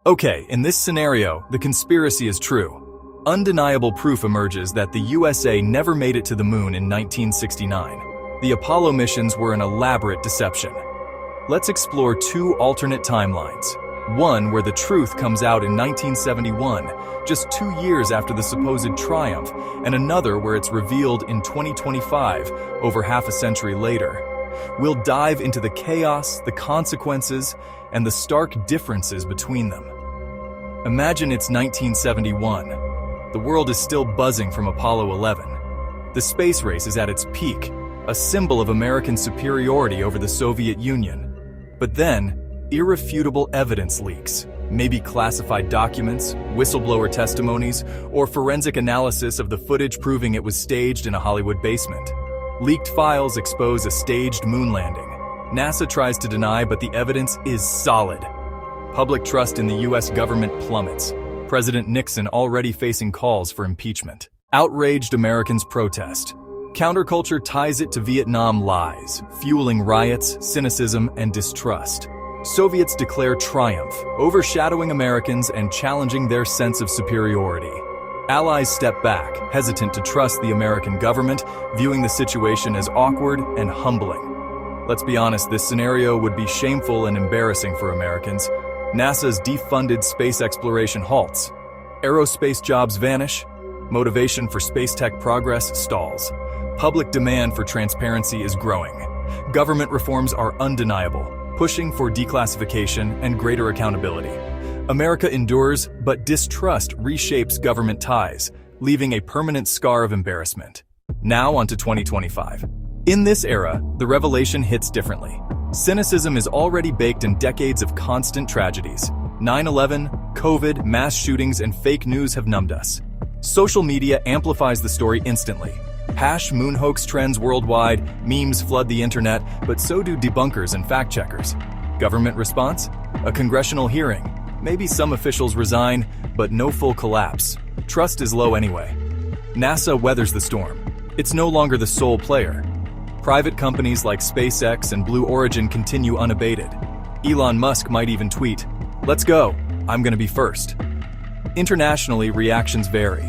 Okay, in this scenario, the conspiracy is true. Undeniable proof emerges that the USA never made it to the moon in 1969. The Apollo missions were an elaborate deception. Let's explore two alternate timelines. One where the truth comes out in 1971, just 2 years after the supposed triumph, and another where it's revealed in 2025, over half a century later. We'll dive into the chaos, the consequences, and the stark differences between them. Imagine it's 1971. The world is still buzzing from Apollo 11. The space race is at its peak, a symbol of American superiority over the Soviet Union. But then, irrefutable evidence leaks, maybe classified documents, whistleblower testimonies, or forensic analysis of the footage proving it was staged in a Hollywood basement. Leaked files expose a staged moon landing. NASA tries to deny, but the evidence is solid. Public trust in the US government plummets. President Nixon already facing calls for impeachment. Outraged Americans protest. Counterculture ties it to Vietnam lies, fueling riots, cynicism, and distrust. Soviets declare triumph, overshadowing Americans and challenging their sense of superiority. Allies step back, hesitant to trust the American government, viewing the situation as awkward and humbling. Let's be honest, this scenario would be shameful and embarrassing for Americans. NASA's defunded space exploration halts. Aerospace jobs vanish. Motivation for space tech progress stalls. Public demand for transparency is growing. Government reforms are undeniable, pushing for declassification and greater accountability. America endures, but distrust reshapes government ties, leaving a permanent scar of embarrassment. Now onto 2025. In this era, the revelation hits differently. Cynicism is already baked in decades of constant tragedies. 9/11, COVID, mass shootings, and fake news have numbed us. Social media amplifies the story instantly. Moon hoax trends worldwide, memes flood the internet, but so do debunkers and fact-checkers. Government response? A congressional hearing. Maybe some officials resign, but no full collapse. Trust is low anyway. NASA weathers the storm. It's no longer the sole player. Private companies like SpaceX and Blue Origin continue unabated. Elon Musk might even tweet, "Let's go, I'm gonna be first." Internationally, reactions vary.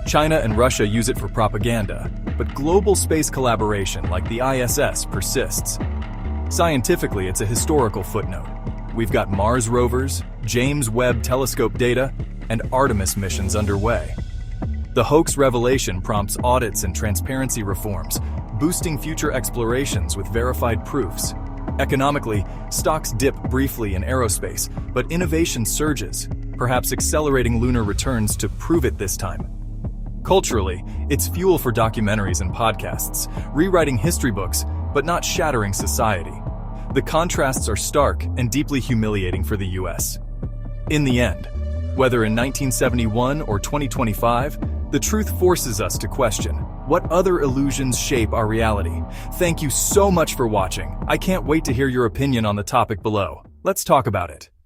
China and Russia use it for propaganda, but global space collaboration like the ISS persists. Scientifically, it's a historical footnote. We've got Mars rovers, James Webb Telescope data, and Artemis missions underway. The hoax revelation prompts audits and transparency reforms, boosting future explorations with verified proofs. Economically, stocks dip briefly in aerospace, but innovation surges, perhaps accelerating lunar returns to prove it this time. Culturally, it's fuel for documentaries and podcasts, rewriting history books, but not shattering society. The contrasts are stark and deeply humiliating for the US. In the end, whether in 1971 or 2025, the truth forces us to question, what other illusions shape our reality? Thank you so much for watching. I can't wait to hear your opinion on the topic below. Let's talk about it.